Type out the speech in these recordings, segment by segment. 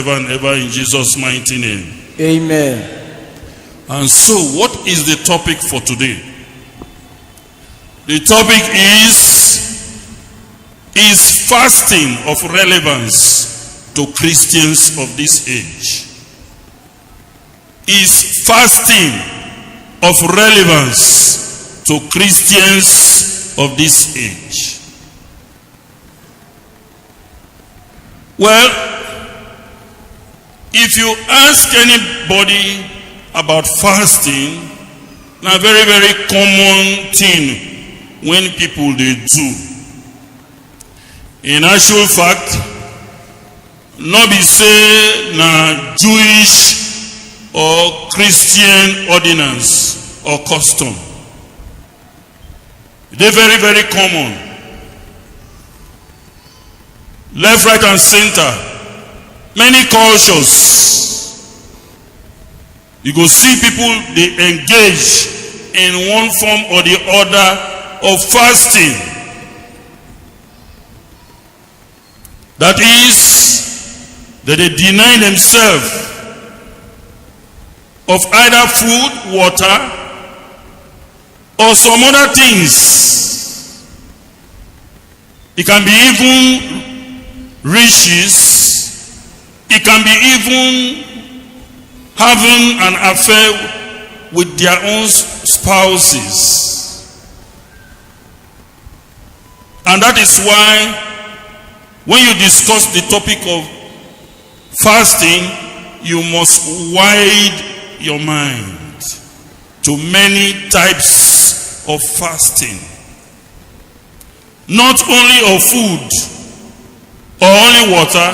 forever and ever in Jesus' mighty name. Amen. And so, what is the topic for today? The topic is fasting of relevance to Christians of this age? Is fasting of relevance to Christians of this age? Well, if you ask anybody about fasting, na very, very common thing when people they do. In actual fact, no be say na Jewish or Christian ordinance or custom. They very, very common. Left, right, and center. Many cultures. You go see people, they engage in one form or the other of fasting. That is, that they deny themselves of either food, water, or some other things. It can be even riches. It can be even having an affair with their own spouses. And that is why when you discuss the topic of fasting, you must widen your mind to many types of fasting. Not only of food or only water.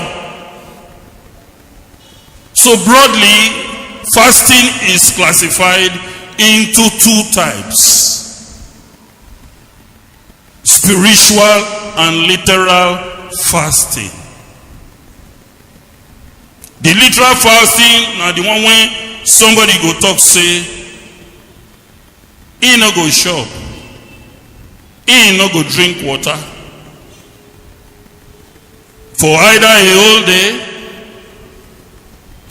So broadly, fasting is classified into two types: spiritual and literal fasting. The literal fasting now the one when somebody go talk say he no go shop, he no go drink water for either a whole day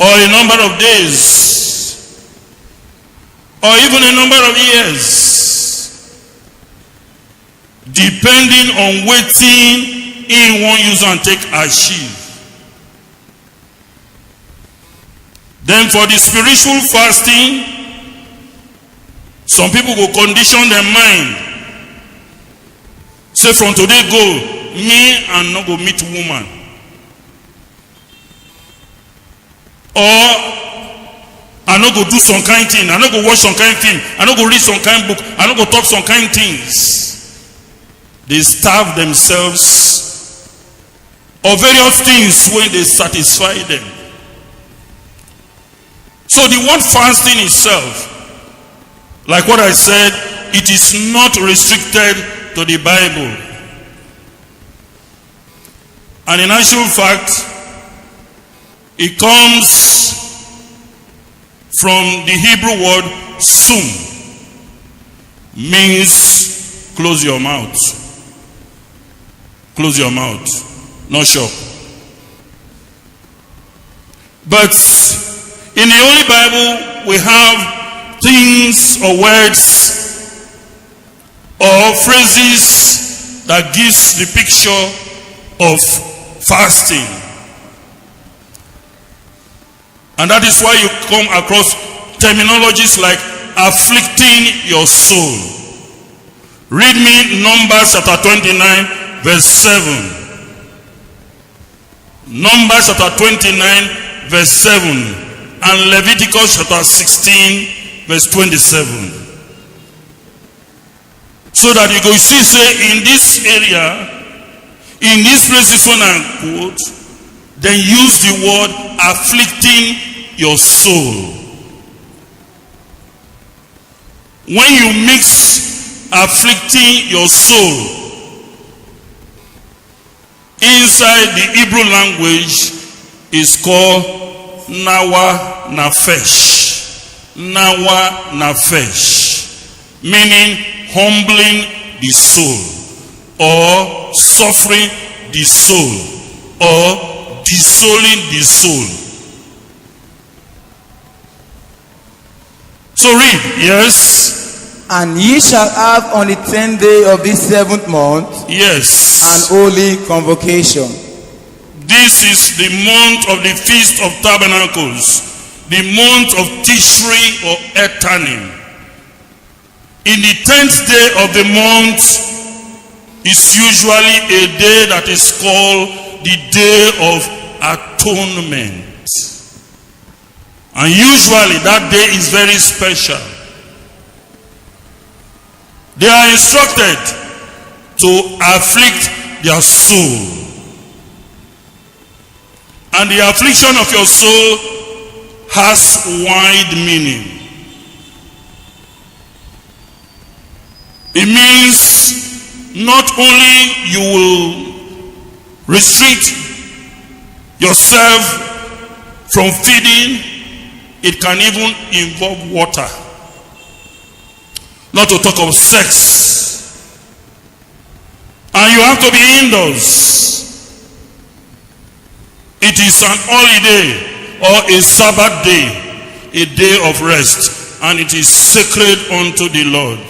or a number of days or even a number of years, depending on waiting he won't use and take achieve. Then for the spiritual fasting, some people go condition their mind. Say from today go, me and not go meet woman. Or I no go do some kind thing, I no go watch some kind thing, I no go read some kind book, I no go talk some kind things. They starve themselves of various things when they satisfy them. So the word fasting itself, like what I said, it is not restricted to the Bible. And in actual fact, it comes from the Hebrew word sum, means close your mouth. Close your mouth, not shop. But in the Holy Bible, we have things or words or phrases that gives the picture of fasting. And that is why you come across terminologies like afflicting your soul. Read me Numbers chapter 29 verse 7. Numbers chapter 29 verse 7. And Leviticus chapter 16 verse 27. So that you go see, say, in this area, in these places when I quote, then use the word afflicting your soul. When you mix afflicting your soul inside the Hebrew language, is called Nawa Nafesh. Nawa Nafesh, meaning humbling the soul, or suffering the soul, or disowning the soul. So read. Yes. And ye shall have on the 10th day of this 7th month Yes. an holy convocation. This is the month of the Feast of Tabernacles, the month of Tishri or Etanim. In the 10th day of the month is usually a day that is called the Day of Atonement. And usually that day is very special. They are instructed to afflict their soul. And the affliction of your soul has wide meaning. It means not only you will restrict yourself from feeding, it can even involve water. Not to talk of sex. And you have to be indoors. It is an holiday or a Sabbath day, a day of rest, and it is sacred unto the Lord.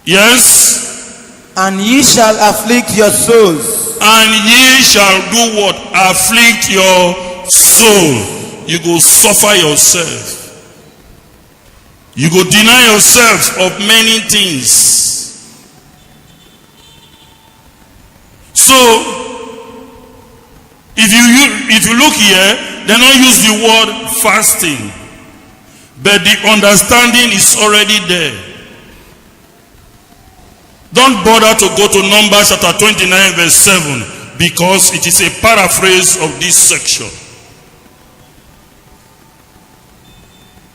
Yes? And ye shall afflict your souls. And ye shall do what? Afflict your soul. You go suffer yourself. You go deny yourself of many things. So, if you look here, they don't use the word fasting. But the understanding is already there. Don't bother to go to Numbers chapter 29 verse 7 because it is a paraphrase of this section.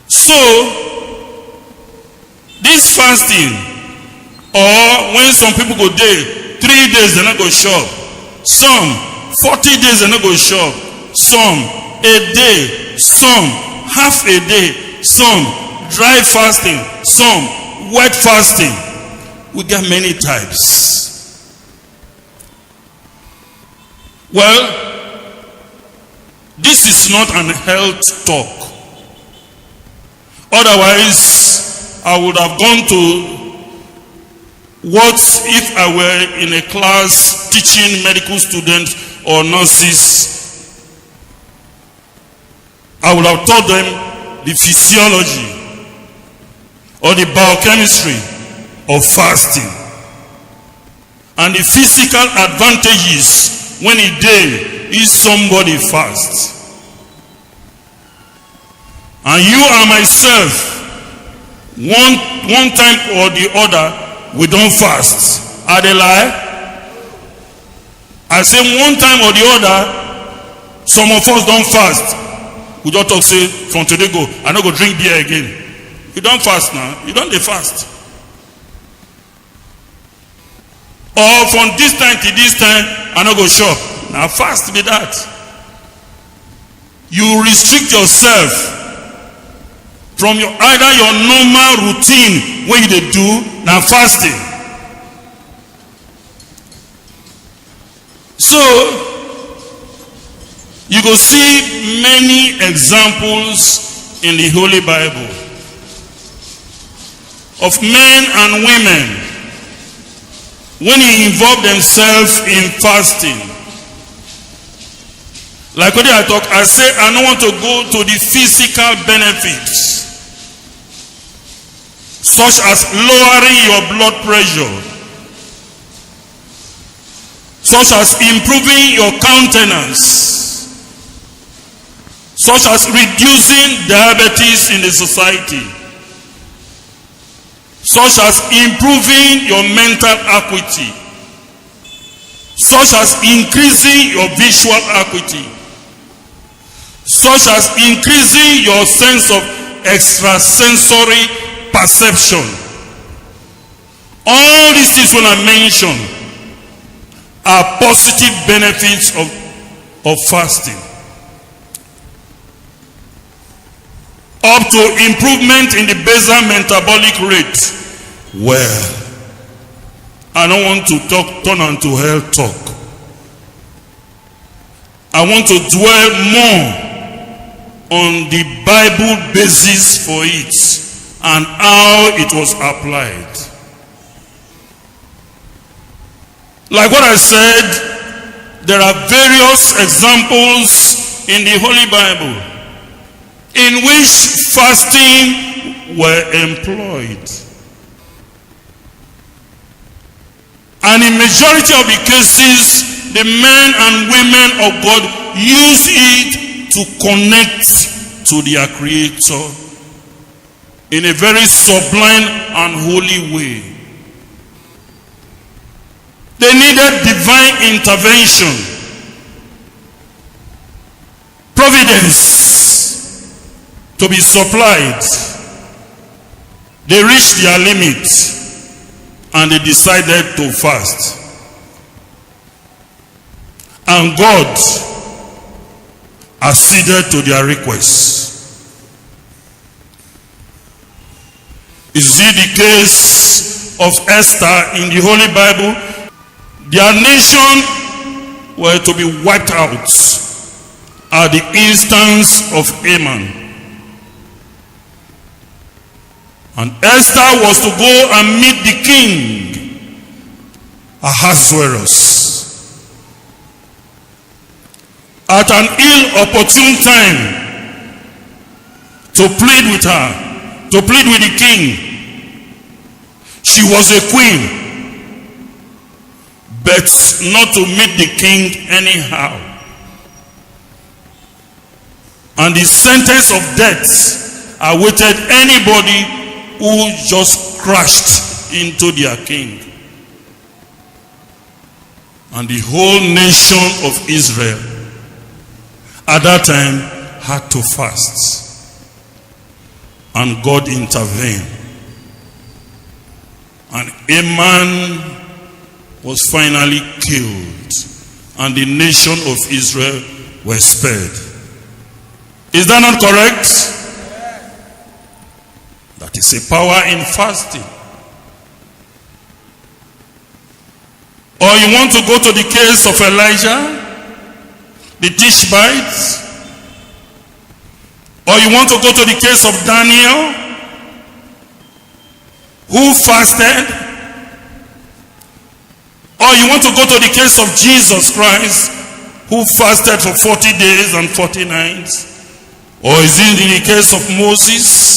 So, this fasting, or when some people go there, 3 days they're not go shop. Some 40 days they're not go shop. Some a day. Some half a day. Some dry fasting. Some wet fasting. We get many types. Well, this is not an health talk. Otherwise, I would have gone to what if I were in a class teaching medical students or nurses. I would have taught them the physiology or the biochemistry of fasting and the physical advantages when a day is somebody fasts. And you and myself, one time or the other, we don't fast. Are they lie? I say one time or the other, some of us don't fast. We don't talk, say, from today go, I don't go drink beer again. You don't fast now. You don't fast. Or from this time to this time, I don't go shop. Now fast be that. You restrict yourself from either your normal routine what you do now fasting. So you go see many examples in the Holy Bible of men and women when they involve themselves in fasting. Like when I talk, I say I don't want to go to the physical benefits, such as lowering your blood pressure, such as improving your countenance, such as reducing diabetes in the society, such as improving your mental acuity, such as increasing your visual acuity, such as increasing your sense of extrasensory perception. All these things when I mention are positive benefits of fasting. Up to improvement in the basal metabolic rate. Well, I don't want to turn onto health talk. I want to dwell more on the Bible basis for it and how it was applied. Like what I said, there are various examples in the Holy Bible in which fasting were employed. And in majority of the cases, the men and women of God use it to connect to their Creator in a very sublime and holy way. They needed divine intervention, providence to be supplied. They reached their limit and they decided to fast. And God acceded to their request. Is it the case of Esther in the Holy Bible? Their nation were to be wiped out at the instance of Haman. And Esther was to go and meet the king, Ahasuerus, at an ill-opportune time to plead with her, to plead with the king. She was a queen, but not to meet the king anyhow. And the sentence of death awaited anybody who just crashed into their king. And the whole nation of Israel at that time had to fast. And God intervened. And Haman was finally killed. And the nation of Israel was spared. Is that not correct? That is a power in fasting. Or you want to go to the case of Elijah, the Tishbites? Or you want to go to the case of Daniel, who fasted? Or you want to go to the case of Jesus Christ, who fasted for 40 days and 40 nights? Or is it in the case of Moses?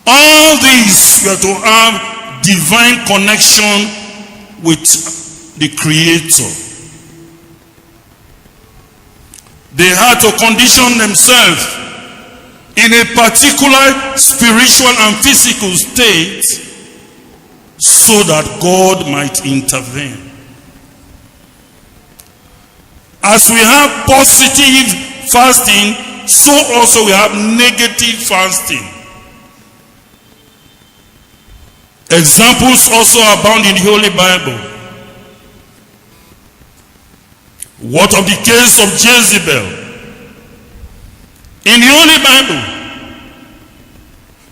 All these were to have divine connection with the Creator. They had to condition themselves in a particular spiritual and physical state so that God might intervene. As we have positive fasting, so also we have negative fasting. Examples also abound in the Holy Bible. What of the case of Jezebel? In the Holy Bible,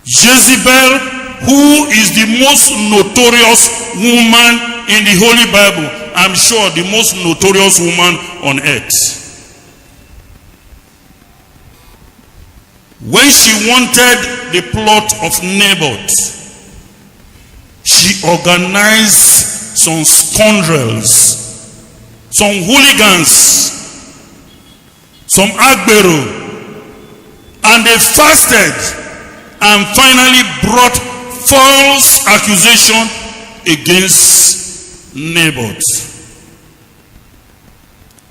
Jezebel, who is the most notorious woman in the Holy Bible, I'm sure the most notorious woman on earth. When she wanted the plot of Naboth, she organized some scoundrels, some hooligans, some agbero, and they fasted and finally brought false accusation against Naboth.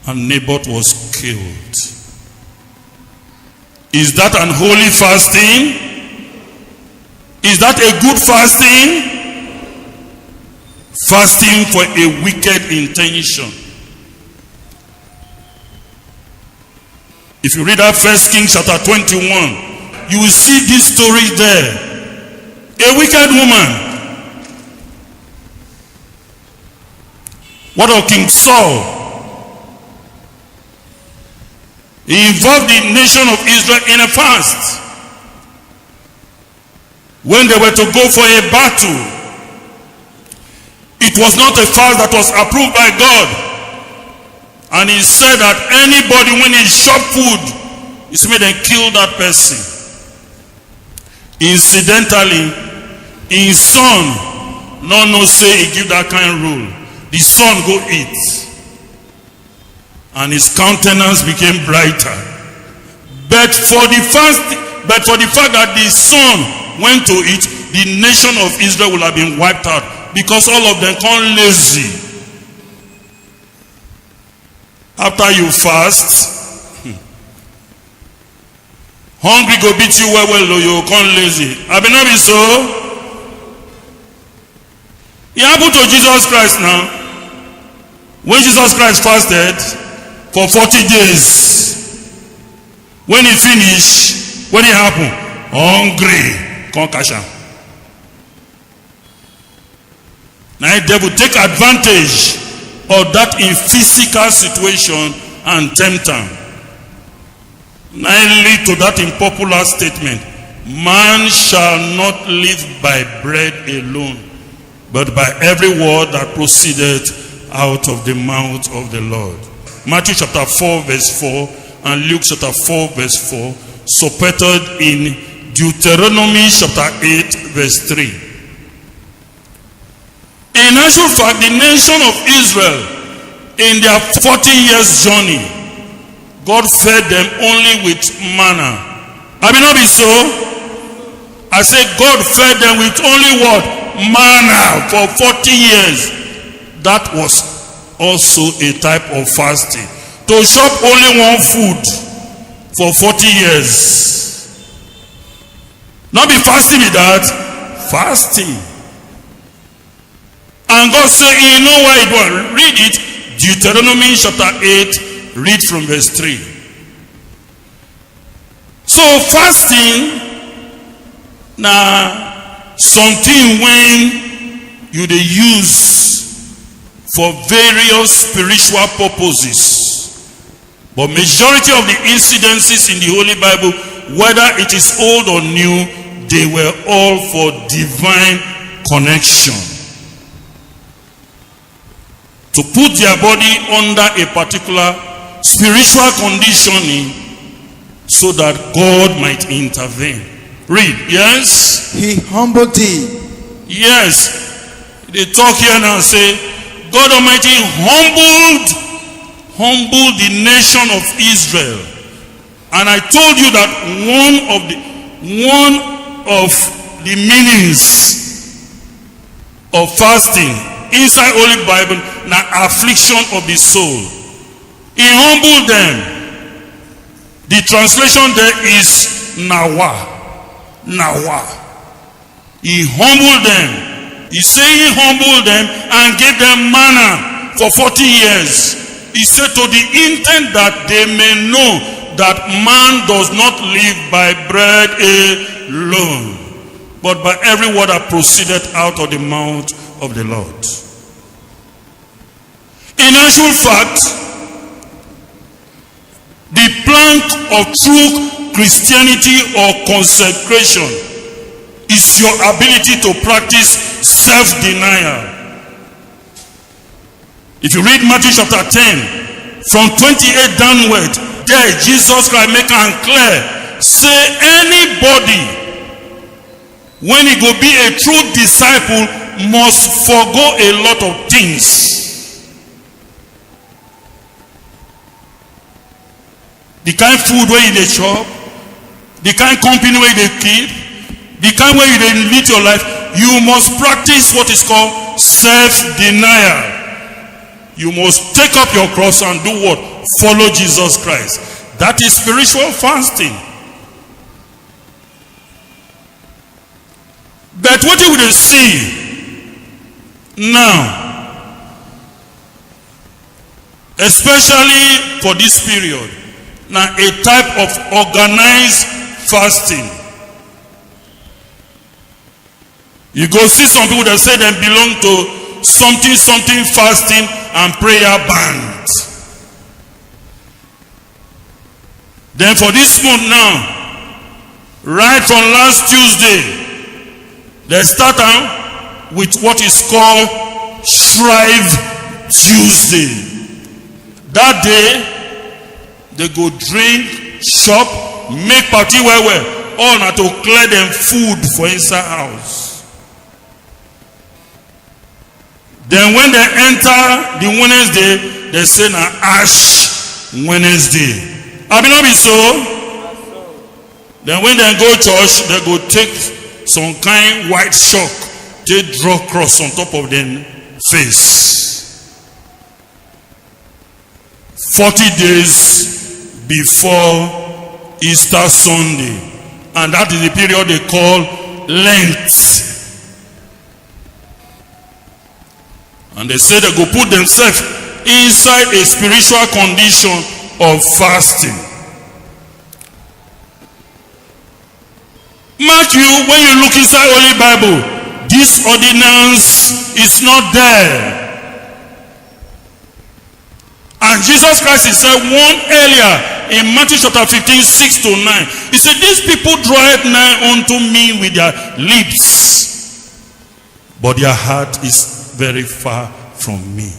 And Naboth was killed. Is that unholy fasting? Is that a good fasting? Fasting for a wicked intention. If you read that 1 Kings chapter 21, you will see this story there. A wicked woman. What of King Saul? He involved the nation of Israel in a fast. When they were to go for a battle, it was not a fast that was approved by God. And he said that anybody when he chop food, it's made them kill that person. Incidentally, his son no say he give that kind of rule. The son go eat. And his countenance became brighter. But for the fact that the son went to eat, the nation of Israel will have been wiped out, because all of them come lazy. After you fast, hungry go beat you well, you come lazy. I be not be so. It happened to Jesus Christ now. When Jesus Christ fasted for 40 days, when he finished, what did happen? Hungry, come catch him. Now the devil take advantage of that in physical situation and tempt him. Now lead to that unpopular statement: man shall not live by bread alone, but by every word that proceeded out of the mouth of the Lord. Matthew chapter 4 verse 4 and Luke chapter 4 verse 4, supported in Deuteronomy chapter 8 verse 3. In actual fact, the nation of Israel, in their 40 years journey, God fed them only with manna. I mean, not be so. I say God fed them with only what? Manna for 40 years. That was also a type of fasting. To chop only one food for 40 years. Not be fasting with that. Fasting. And God said, you know why it was. Read it. Deuteronomy chapter 8. Read from verse 3. So fasting now something when you dey use for various spiritual purposes. But majority of the incidences in the Holy Bible, whether it is old or new, they were all for divine connection. To put their body under a particular spiritual conditioning so that God might intervene. Read, yes? He humbled thee. Yes. They talk here now and say, God Almighty humbled the nation of Israel. And I told you that one of the meanings of fasting inside Holy Bible, na affliction of the soul. He humbled them. The translation there is nawa. Nawa. He humbled them. He said he humbled them and gave them manna for 40 years. He said to the intent that they may know that man does not live by bread alone, but by every word that proceeded out of the mouth of the Lord. In actual fact, the plank of true Christianity or consecration is your ability to practice self-denial. If you read Matthew chapter 10, from 28 downward, there Jesus Christ make it clear. Say anybody, when he go be a true disciple, must forego a lot of things. The kind of food where you dey chop, the kind of company where you dey keep, the kind where you dey lead your life, you must practice what is called self-denial. You must take up your cross and do what? Follow Jesus Christ. That is spiritual fasting. But what you will see now, especially for this period, now a type of organized fasting. You go see some people that say they belong to something fasting and prayer band. Then for this month now, right from last Tuesday, they start out with what is called Strive Tuesday. That day, they go drink, shop, make party well. All na to clear them food for inside house. Then when they enter the Wednesday, they say na Ash Wednesday. Abi no be so? Then when they go church, they go take some kind white chalk, they draw cross on top of their face. 40 days before Easter Sunday. And that is the period they call Lent. And they say they go put themselves inside a spiritual condition of fasting. Mark you, when you look inside Holy Bible, this ordinance is not there. And Jesus Christ himself warned earlier in Matthew chapter 15, 6 to 9. He said, these people draw nigh unto me with their lips, but their heart is very far from me.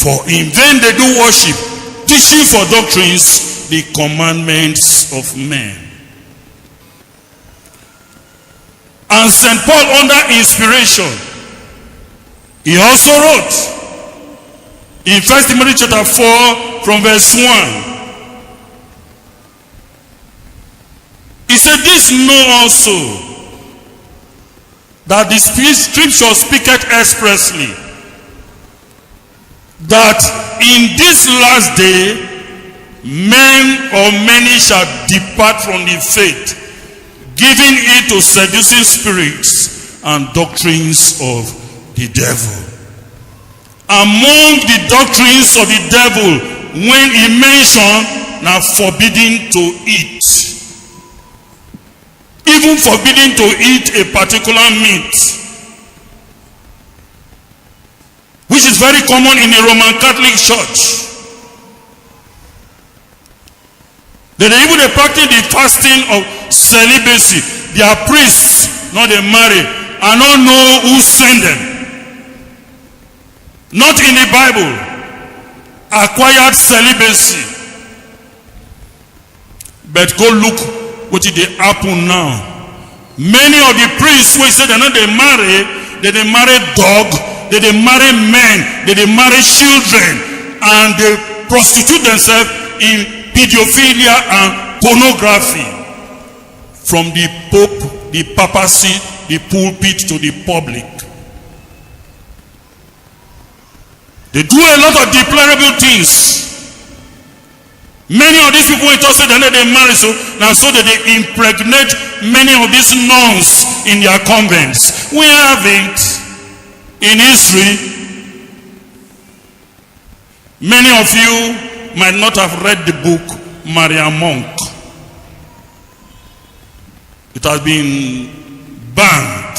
For in vain they do worship, teaching for doctrines the commandments of men. And St. Paul, under inspiration, he also wrote in 1 Timothy chapter 4 from verse 1. He said, this know also, that the scripture speaketh expressly, that in this last day men or many shall depart from the faith, giving it to seducing spirits and doctrines of the devil. Among the doctrines of the devil, when he mentioned, now forbidden to eat. Even forbidden to eat a particular meat, which is very common in the Roman Catholic Church. They even practice the fasting of celibacy. Their priests, not they marry, I don't know who sent them. Not in the Bible. Acquired celibacy. But go look what did they happen now. Many of the priests who say they marry dog, they marry men, they marry children, and they prostitute themselves in pedophilia and pornography. From the Pope, the papacy, the pulpit to the public. They do a lot of deplorable things. Many of these people also they marry, so now so that they impregnate many of these nuns in their convents. We have it in history. Many of you might not have read the book Maria Monk. It has been banned,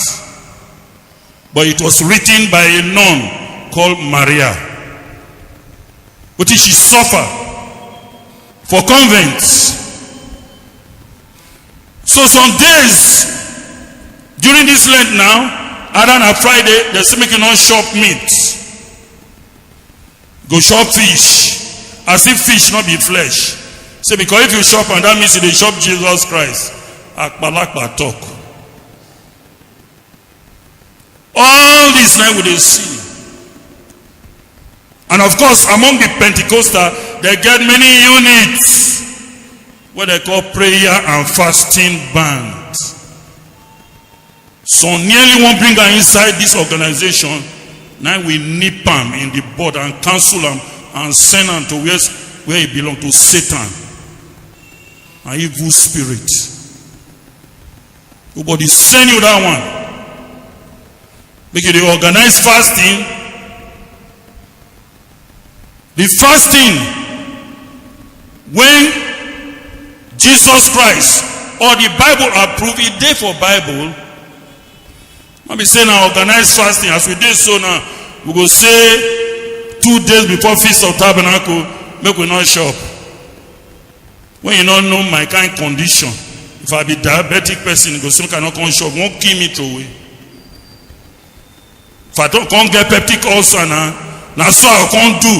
but it was written by a nun called Maria. What did she suffer for convents? So some days during this Lent now, other than Friday, they still making us shop meat. Go shop fish, as if fish not be flesh. Say because if you shop and that means you shop Jesus Christ. Akbalakba talk. All this night we see. And of course, among the Pentecostal, they get many units what they call prayer and fasting band. So nearly one bring her inside this organization. Now we nip him in the board and cancel him and send him to where he belongs, to Satan, an evil spirit. Nobody send you that one. Make you organize fasting. The fasting, when Jesus Christ or the Bible approved it, day for Bible. Let me say now, organize fasting. As we did so now, we go say 2 days before Feast of Tabernacle, make we not shop. When you don't know my kind condition, if I be diabetic person, go soon cannot come shop, won't kill me through away. If I don't can't get peptic ulcer now so I can't do.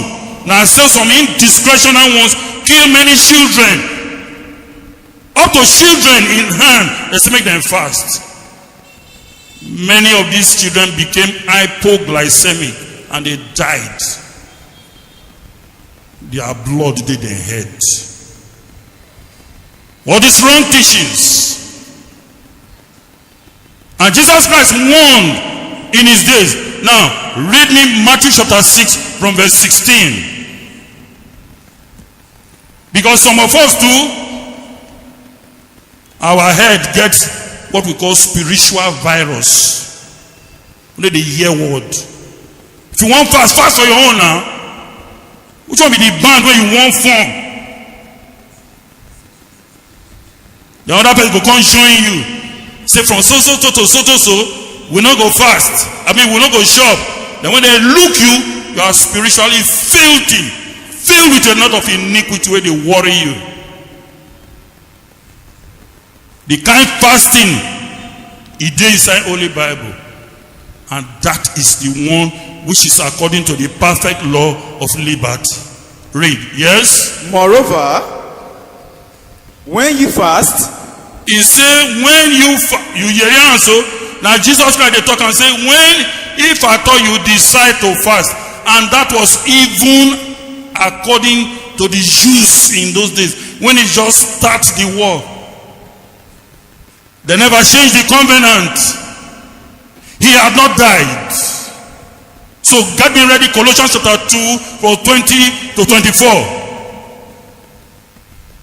Now say some indiscretional ones kill many children. Up to children in hand, let's make them fast. Many of these children became hypoglycemic and they died. Their blood did their head. What is wrong teachings? And Jesus Christ warned in his days. Now, read me Matthew chapter 6 from verse 16. Because some of us do, our head gets what we call spiritual virus. Only the hear word. If you want fast, fast for your own now. Which one be the band where you want form? The other person will come join you. Say from so, we not go fast. We not go shop. Then when they look you are spiritually filthy. Filled with a lot of iniquity where they worry you. The kind fasting it is inside Holy Bible, and that is the one which is according to the perfect law of liberty. Read. Yes. Moreover, when you fast, he say when you hear so now Jesus Christ they talk and say when if at all you decide to fast, and that was even according to the Jews in those days when it just starts the war. They never changed the covenant. He had not died. So get me ready, Colossians chapter 2 from 20 to 24.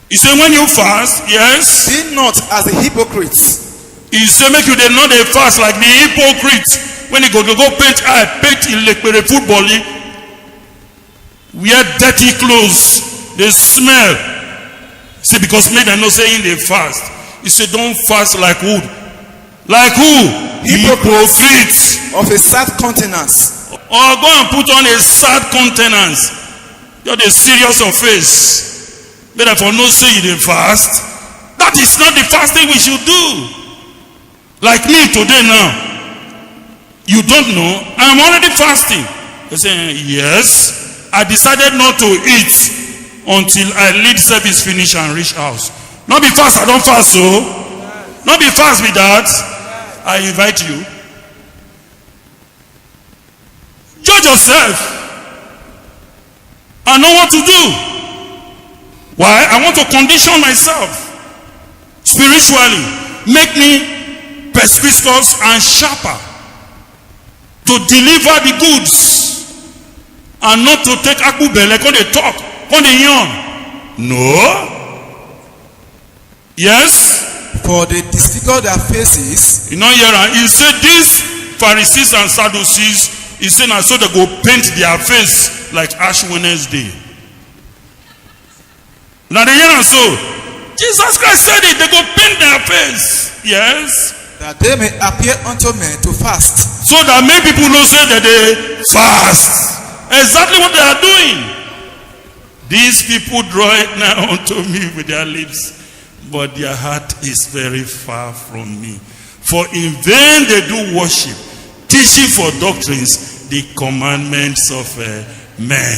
He said when you fast, yes. Be not as the hypocrites. He said make you they not a fast like the hypocrites. When they go paint in the football, wear dirty clothes. They smell. See, because made them not saying they fast. He said, don't fast like who? Like who? Hypocrites of a sad countenance. Or go and put on a sad countenance. You're the serious of face. Therefore, no say you didn't fast. That is not the fasting we should do. Like me today now. You don't know, I'm already fasting. They say, yes. I decided not to eat until I lead service finish and reach house. Not be fast, I don't fast so. Not be fast with that. I invite you. Judge yourself. I know what to do. Why? I want to condition myself spiritually. Make me perspicuous and sharper to deliver the goods and not to take akubele when they talk, when they yawn. No. Yes. For they disfigure their faces. You know here, he said these Pharisees and Sadducees, he said now so they go paint their face like Ash Wednesday. Now they hear so. Jesus Christ said it, they go paint their face. Yes. That they may appear unto men to fast. So that many people know say that they fast. Exactly what they are doing. These people draw it now unto me with their lips, but their heart is very far from me. For in vain they do worship, teaching for doctrines the commandments of men.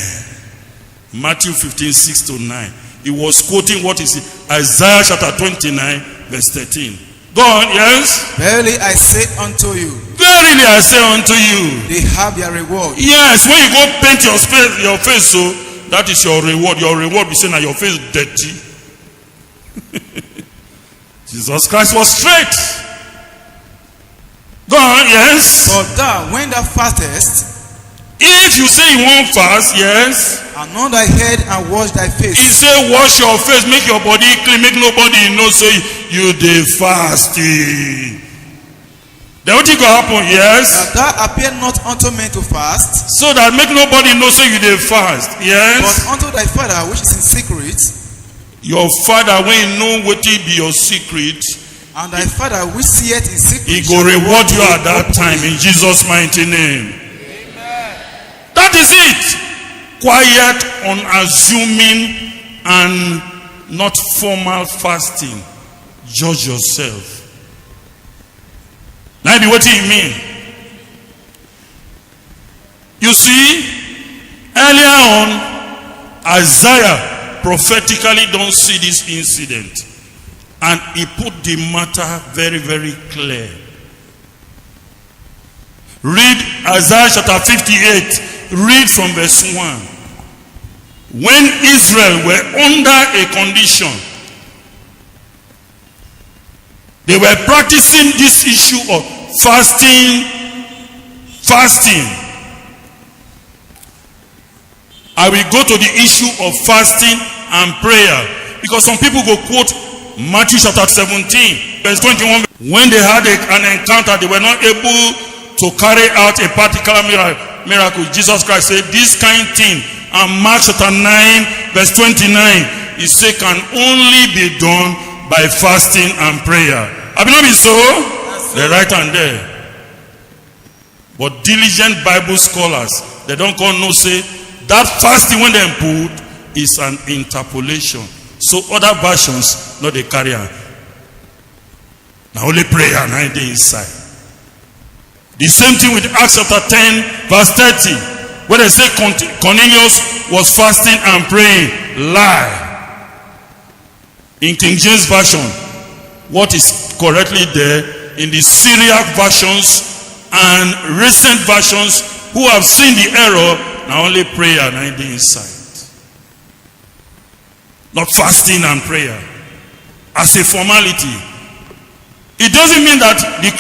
Matthew 15, 6 to 9. He was quoting what is it? Isaiah chapter 29, verse 13. Go on, yes? Verily I say unto you. Verily I say unto you. They have their reward. Yes, when you go paint your face so, that is your reward. Your reward be saying that your face dirty. Jesus Christ was straight. Go on, yes. But thou, when thou fastest, if you say you won't fast, yes. Anoint thy head and wash thy face. He said, wash your face, make your body clean, make nobody know say you dey fasting. Then what you go happen, yes? That thou appear not unto men to fast. So that make nobody know say you dey fast, yes. But unto thy Father which is in secret. Your Father when you know what be your secret. And thy Father which seeth in secret. He go reward you at that time in Jesus' mighty name. That is it. Quiet, unassuming, and not formal fasting. Judge yourself. Now be what do you mean? You see, earlier on, Isaiah prophetically don't see this incident. And he put the matter very, very clear. Read Isaiah chapter 58. Read from verse 1. When Israel were under a condition, they were practicing this issue of fasting. I will go to the issue of fasting and prayer, because some people go quote Matthew chapter 17 verse 21. When they had an encounter, they were not able to carry out a particular miracle. Jesus Christ said this kind thing, and Mark chapter 9 verse 29, he said can only be done by fasting and prayer. Have you not been so? They're right and there. But diligent Bible scholars, they don't call no say that fasting when they put is an interpolation. So other versions, not they carry on. Now only prayer and I dey inside. The same thing with Acts chapter 10 verse 30, where they say Cornelius was fasting and praying. Lie. In King James version, what is correctly there in the Syriac versions and recent versions, who have seen the error, now only prayer and I dey inside. Not fasting and prayer as a formality. It doesn't mean that the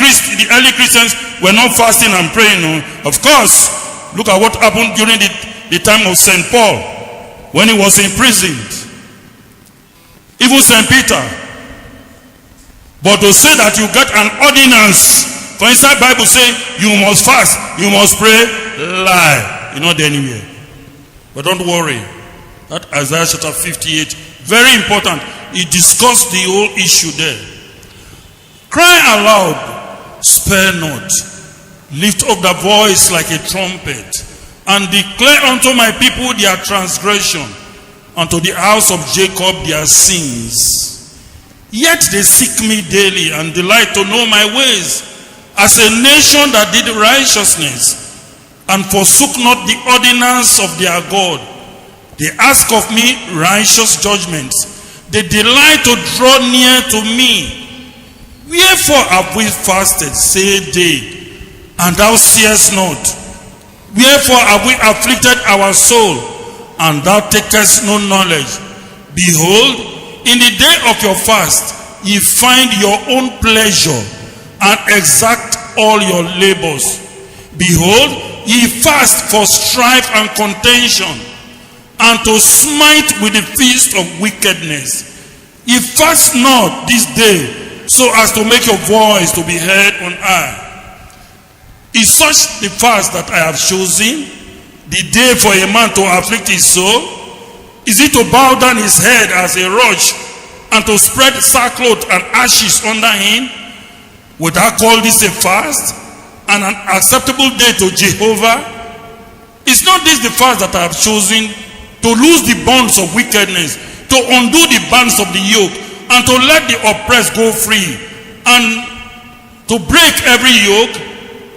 early Christians were not fasting and praying. No. Of course, look at what happened during the time of St. Paul when he was imprisoned. Even St. Peter. But to say that you get an ordinance, for inside Bible say you must fast, you must pray, lie. You're not anywhere. But don't worry. That Isaiah chapter 58, very important. He discussed the whole issue there. Cry aloud, spare not. Lift up the voice like a trumpet, and declare unto my people their transgression, unto the house of Jacob their sins. Yet they seek me daily and delight to know my ways, as a nation that did righteousness and forsook not the ordinance of their God. They ask of me righteous judgments. They delight to draw near to me. Wherefore have we fasted, say they, and thou seest not? Wherefore have we afflicted our soul, and thou takest no knowledge? Behold, in the day of your fast, ye find your own pleasure, and exact all your labors. Behold, ye fast for strife and contention, and to smite with the feast of wickedness. Ye fast not this day, so as to make your voice to be heard on high. Is such the fast that I have chosen, the day for a man to afflict his soul? Is it to bow down his head as a rush, and to spread sackcloth and ashes under him? Would I call this a fast, and an acceptable day to Jehovah? Is not this the fast that I have chosen, to loose the bonds of wickedness, to undo the bands of the yoke, and to let the oppressed go free, and to break every yoke?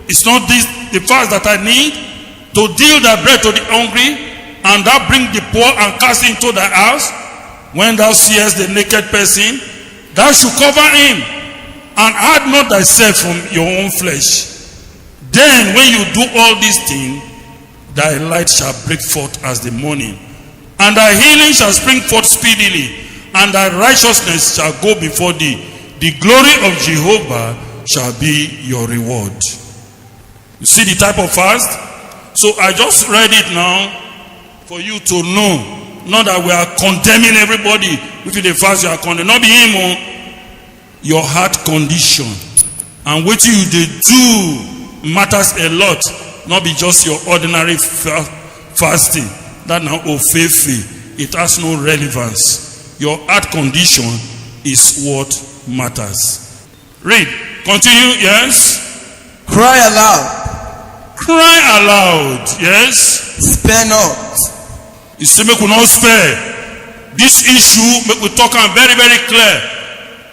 Is not this the fast that I need? To deal thy bread to the hungry, and thou bring the poor and cast into thy house? When thou seest the naked person, thou should cover him, and hide not thyself from your own flesh. Then when you do all these things, thy light shall break forth as the morning, and thy healing shall spring forth speedily, and thy righteousness shall go before thee. The glory of Jehovah shall be your reward. You see the type of fast? So I just read it now for you to know. Not that we are condemning everybody. If you fast, you are condemning. Not be him. Your heart condition. And what you do matters a lot. Not be just your ordinary fasting. That now ofefe. It has no relevance. Your heart condition is what matters. Read. Continue. Yes. Cry aloud. Cry aloud. Yes. Spare not. You say make we not spare. This issue make we talk am very, very clear.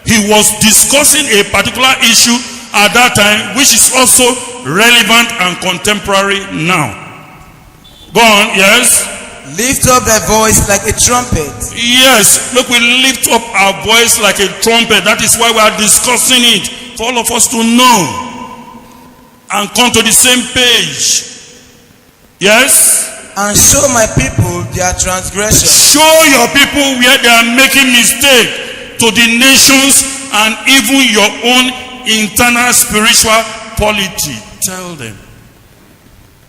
He was discussing a particular issue at that time, which is also relevant and contemporary now. Go on. Yes. Lift up thy voice like a trumpet. Yes, look, we lift up our voice like a trumpet. That is why we are discussing it, for all of us to know and come to the same page. Yes? And show my people their transgression. Show your people where they are making mistake to the nations and even your own internal spiritual polity. Tell them.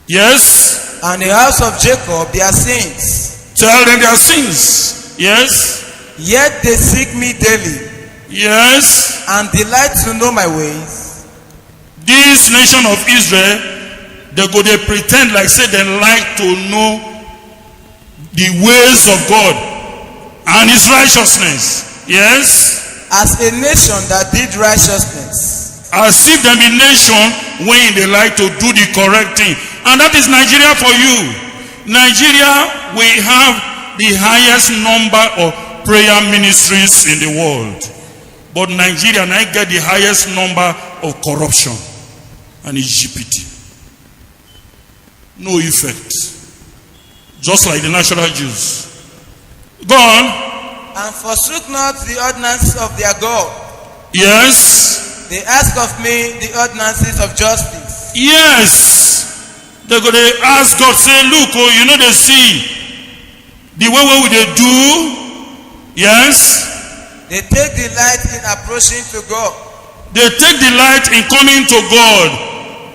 Yes? And the house of Jacob their sins. Tell them their sins. Yes? Yet they seek me daily. Yes? And delight to know my ways. This nation of Israel, they pretend like say they like to know the ways of God and his righteousness. Yes? As a nation that did righteousness. As if they be nation when they like to do the correct thing. And that is Nigeria for you. Nigeria, we have the highest number of prayer ministries in the world. But Nigeria now get the highest number of corruption and Egypt. No effect. Just like the natural Jews. Go on. And forsook not the ordinances of their God. Yes. They ask of me the ordinances of justice. Yes. They're going to ask God, say, look, oh, you know they see the way we they do. Yes. They take delight in approaching to God. They take delight in coming to God.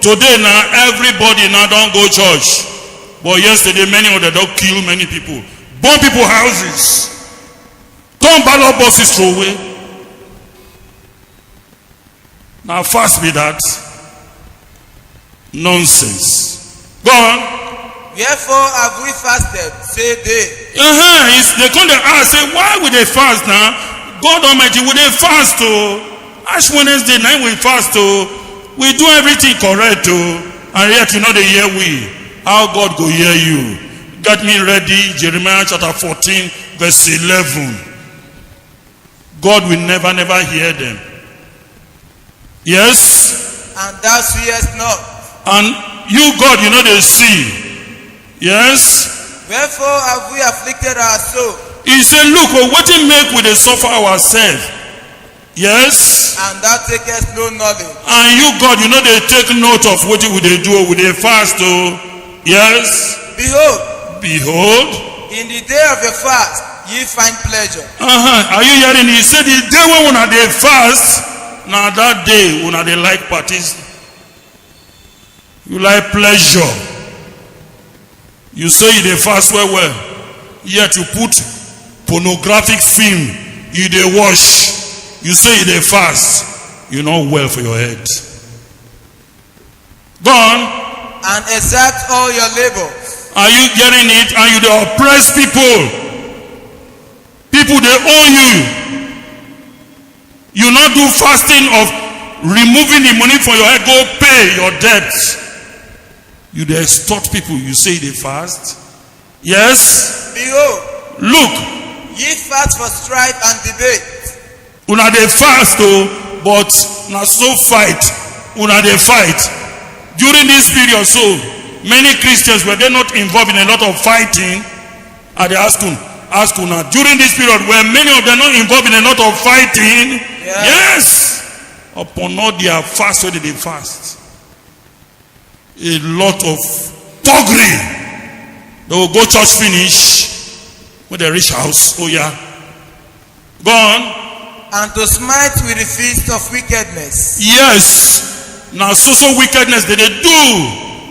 Today now, everybody now don't go church. But yesterday, many of them don't kill many people. Burn people houses. Turn ballot buses throw away. Now fast be that. Nonsense. Go on. Wherefore have we fasted, say they. They come to ask, say, why would they fast now? God Almighty, would they fast to? Ash Wednesday night we fast to. We do everything correct too, and yet you know they hear we. How God go hear you? Get me ready, Jeremiah chapter 14, verse 11. God will never hear them. Yes? And thou seest not. And you, God, you know they see. Yes? Wherefore have we afflicted our soul? He said, look, what we make we dey suffer ourselves. Yes? And thou takest no knowledge. And you, God, you know they take note of what we they do, we they fast to. Yes? Behold. In the day of your fast, ye find pleasure. Are you hearing? He said the day when they fast, now that day when they like parties. You like pleasure. You say they fast well. Yet you put pornographic film, you they watch. You say they fast, you're not well for your head. Go on. And exact all your labors. Are you getting it? And you they oppress people. People they owe you. You not do fasting of removing the money from your head, go pay your debts. You they extort people, you say they fast. Yes? Behold. Look. Ye fast for strife and debate. Una dey fast oh, but na so fight. Una dey fight. During this period, so many Christians were they not involved in a lot of fighting. And they ask una during this period were many of them not involved in a lot of fighting. Yes. Upon all their fast, where did they fast? A lot of thuggery. They will go church finish when they reach house. Oh yeah. Go on. And to smite with the feast of wickedness. Yes. Now so wickedness they do.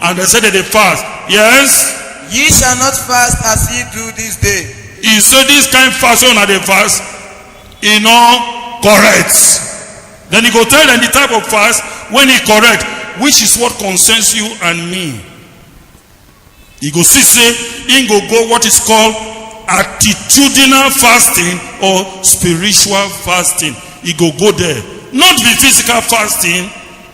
And they say that they fast. Yes. Ye shall not fast as ye do this day. He said this kind of fast when they fast. You know, correct. Then he go tell them the type of fast when he correct. Which is what concerns you and me. He go see say, he go what is called attitudinal fasting or spiritual fasting. He go there. Not be physical fasting.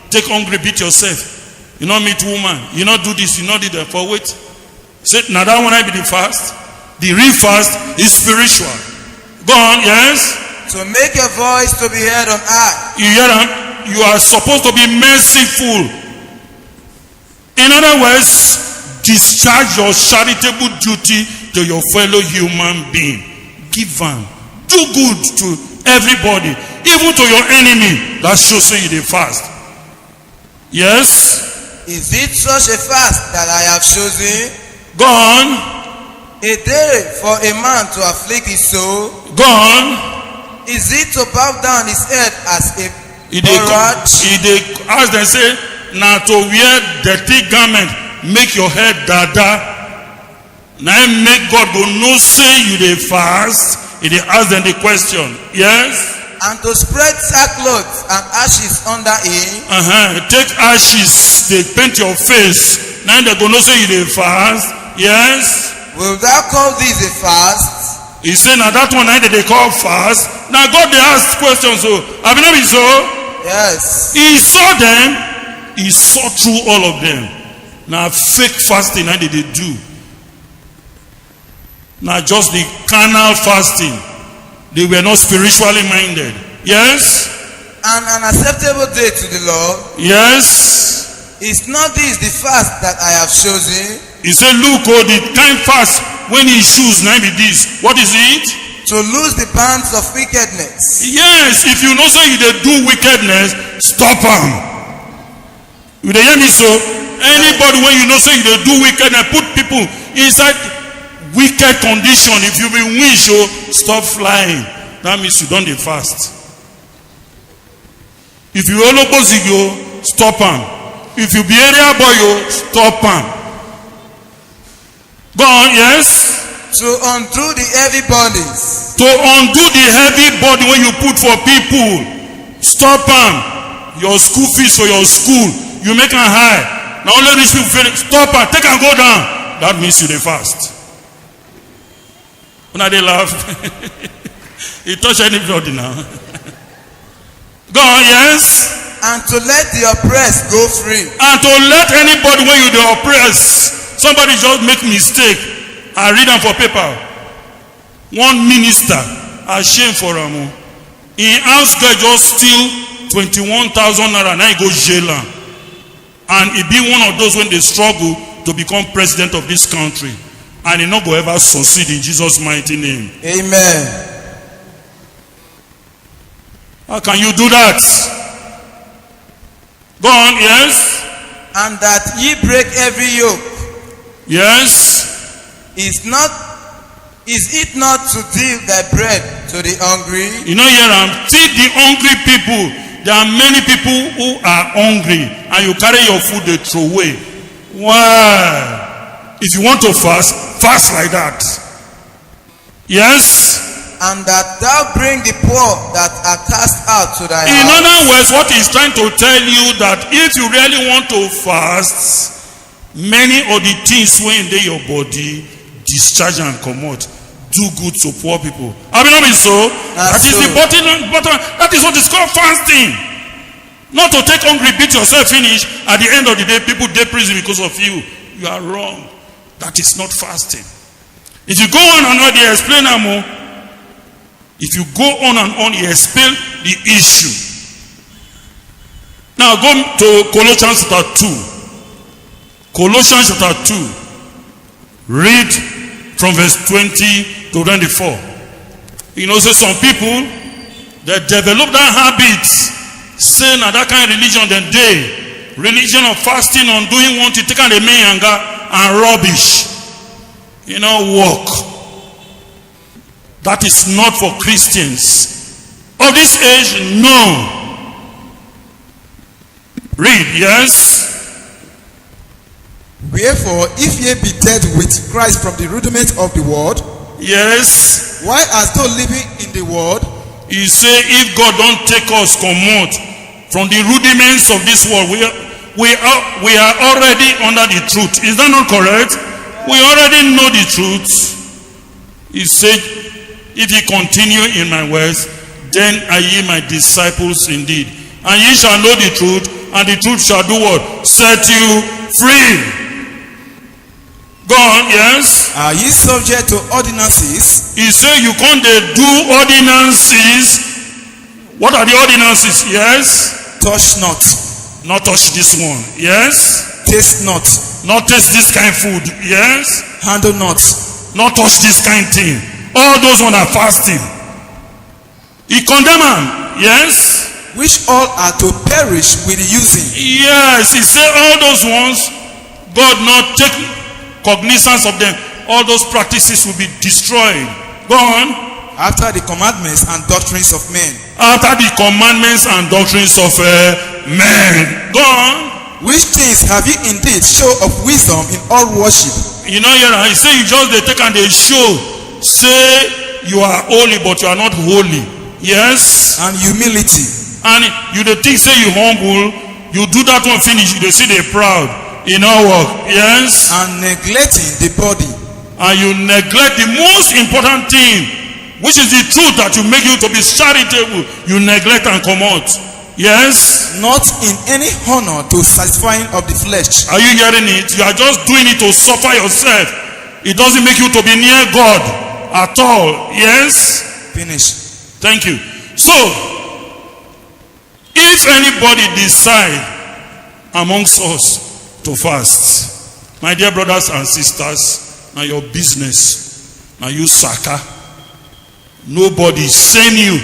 Take hungry, beat yourself. You not meet woman. You not do this. You not do that. For wait. Say now that one I be the fast. The real fast is spiritual. Go on, yes. To make your voice to be heard on high. You hear them? You are supposed to be merciful. In other words, discharge your charitable duty to to your fellow human being. Give am. Do good to everybody, even to your enemy. That shows you the fast. Yes? Is it such a fast that I have chosen? Go on. A day for a man to afflict his soul? Go on. Is it to bow down his head as a He porridge? dey ask them say, na to wear dirty garment, make your head dada. Now make God go know say you dey fast. He dey ask them the question. Yes? And to spread sackcloth and ashes under him? Take ashes, they paint your face. Now they go know say you dey fast. Yes? Will thou call this a fast? He say na that one that they call fast. Now God dey ask questions. So have you not been so? Yes. He saw them. He saw through all of them. Now fake fasting that they do. Now just the carnal fasting. They were not spiritually minded. Yes? And an acceptable day to the Lord? Yes? Is not this the fast that I have chosen? He said, look, the kind fast when he choose, now be this. What is it? To loose the bands of wickedness. Yes, if you know so you dey do wickedness, stop am. You dey hear me so? Anybody when you know so you dey do wickedness, put people inside wicked condition. If you be wish, stop flying. That means you don dey fast. If you olobozig, stop am. If you be area boy, stop am. Go on, yes? To undo the heavy burdens. To undo the heavy burden when you put for people. Stop am. Your school fees for your school, you make am high. Now only rich people feel it. Stop am. Take am go down. That means you dey fast. Una dey laugh. He touch anybody now. Go on, yes? And to let the oppressed go free. And to let anybody when you dey oppress. Somebody just make mistake. I read am for paper. One minister, ashamed for am. Him house girl just steal 21,000 naira. Now he go jail am. And he be one of those when they struggle to become president of this country. And he not go ever succeed in Jesus' mighty name. Amen. How can you do that? Go on, yes? And that ye break every yoke. Yes? Is it not to deal thy bread to the hungry? You know here feed the hungry people. There are many people who are hungry and you carry your food they throw away. Why? If you want to fast, fast like that. Yes? And that thou bring the poor that are cast out to thy house. In other words, what he's trying to tell you that if you really want to fast, many of the things when in your body, discharge and come out. Do good to poor people. Have you not been so? That is the bottom. That is what is called fasting. Not to take hungry, beat yourself, finish. At the end of the day, people dey prison because of you. You are wrong. That is not fasting. If you go on and on, they explain more. If you go on and on, you explain the issue. Now go to Colossians chapter 2. Colossians chapter 2. Read from verse 20 to 24. You know, so some people, they develop that habit, saying that kind of religion, then they, religion of fasting on doing one to take on the main and rubbish. You know, work. That is not for Christians. Of this age, no. Read, yes? Wherefore, if ye be dead with Christ from the rudiment of the world, yes, why art thou living in the world? He say, if God don't take us commode from the rudiments of this world, we are already under the truth. Is that not correct? We already know the truth. He said, if ye continue in my words, then are ye my disciples indeed. And ye shall know the truth, and the truth shall do what? Set you free. Go on, yes? Are ye subject to ordinances? He said you can't do ordinances. What are the ordinances? Yes? Touch not. Not touch this one. Yes? Taste not. Not taste this kind of food. Yes? Handle not. not touch this kind thing. All those one are fasting. He condemn them. Yes. which all are to perish with using. Yes, he said all those ones, God not take cognizance of them. All those practices will be destroyed. Go on. After the commandments and doctrines of men. After the commandments and doctrines of men. Go on. Which things have you indeed show of wisdom in all worship? You know, he say you just they take and they show. Say you are holy, but you are not holy. Yes. And humility. And you the think say you humble. You do that one finish. You they see they proud in our work. Yes. And neglecting the body. And you neglect the most important thing, which is the truth that you make you to be charitable. You neglect and come out. Yes. Not in any honor to satisfying of the flesh. Are you hearing it? You are just doing it to suffer yourself. It doesn't make you to be near God at all. Yes. Finish. Thank you. So, if anybody decide amongst us to fast, my dear brothers and sisters, now your business, now you sucker. Nobody saying you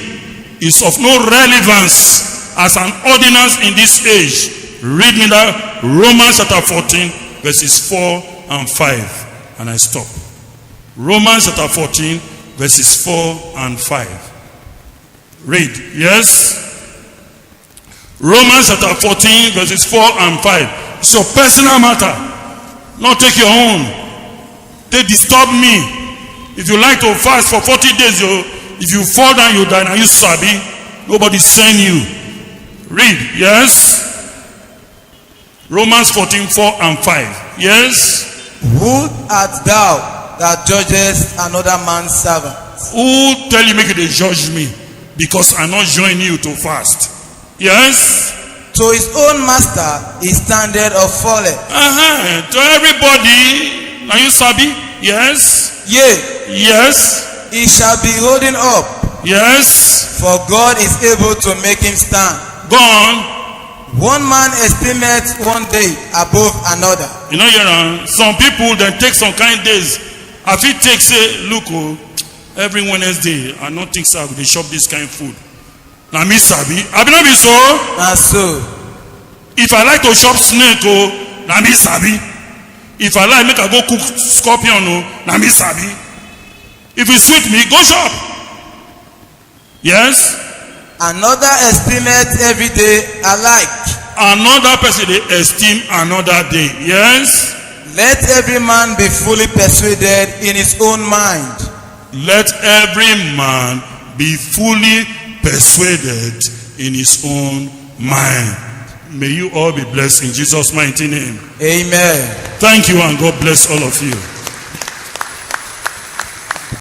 is of no relevance as an ordinance in this age. Read me that Romans chapter 14 verses 4 and 5, and I stop. Romans chapter 14 verses 4 and 5. Read. Yes. Romans chapter 14 verses 4 and 5. It's your personal matter. Not take your own. They disturb me. If you like to fast for 40 days, if you fall down, you die. Now you sabi. Nobody send you. Read. Yes. Romans 14, 4 and 5. Yes. Who art thou that judgest another man's servant? Who tell you make you judge me? Because I not join you to fast. Yes. To his own master he standeth or falleth. To everybody. Are you sabi? Yes. Yea. Yes. He shall be holding up. Yes. For God is able to make him stand. Go on. One man estimeth one day above another. You know, some people then take some kind days. If it takes say, look, every Wednesday, I don't think so. They shop this kind of food. Now me sabi. I be not be so. And so, if I like to shop snake, now me sabi. If I like make I go cook scorpion, now me sabi. If it suit me, go shop. Yes. another estimeth every day alike. Another person they esteem another day. Yes. Let every man be fully persuaded in his own mind. Let every man be fully persuaded in his own mind. May you all be blessed in Jesus' mighty name. Amen. Thank you, and God bless all of you.